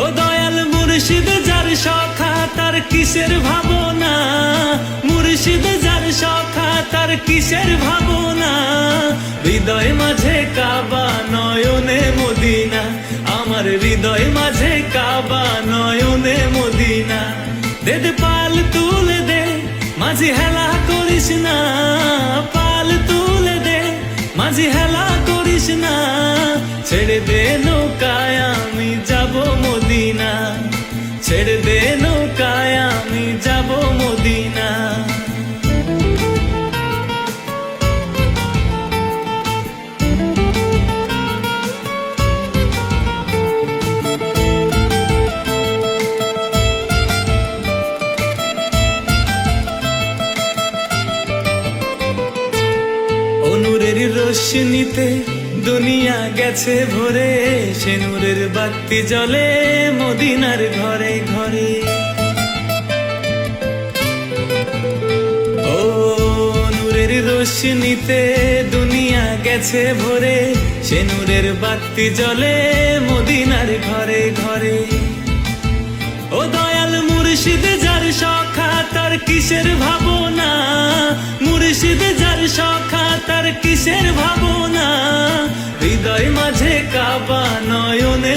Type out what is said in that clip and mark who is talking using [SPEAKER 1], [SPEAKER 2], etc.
[SPEAKER 1] ও দয়াল মুর্শিদ যার সখা তার কিসের ভাবনা, মুর্শিদ যার সখা তার কিসের ভাবনা। হৃদয় মাঝে কাবা নয়নে মদিনা, আমার হৃদয় মাঝে কাবা নয়নে মদিনা। দে দে পাল তুলে দে মাঝি হেলা করিস না, পাল তুলে দে মাঝি হেলা করিস না। ছেড়ে দে নৌকায় আমি যাব মদিনা, ছেড়ে দে নৌকায় আমি যাব মদিনা। নূরের রোশনীতে দুনিয়া গেছে ভরে, সে নূরের বাতি জ্বলে মদিনার ঘরে ঘরে। ও নূরের রোশনীতে দুনিয়া গেছে ভরে, সে নূরের বাতি জ্বলে মদিনার ঘরে ঘরে। ও দয়াল মুর্শিদ যার সখা তার কিসের ভাবনা, মুর্শিদ যার সখা তার কিসের ভাবনা। হৃদয় মাঝে কাবা নয়নে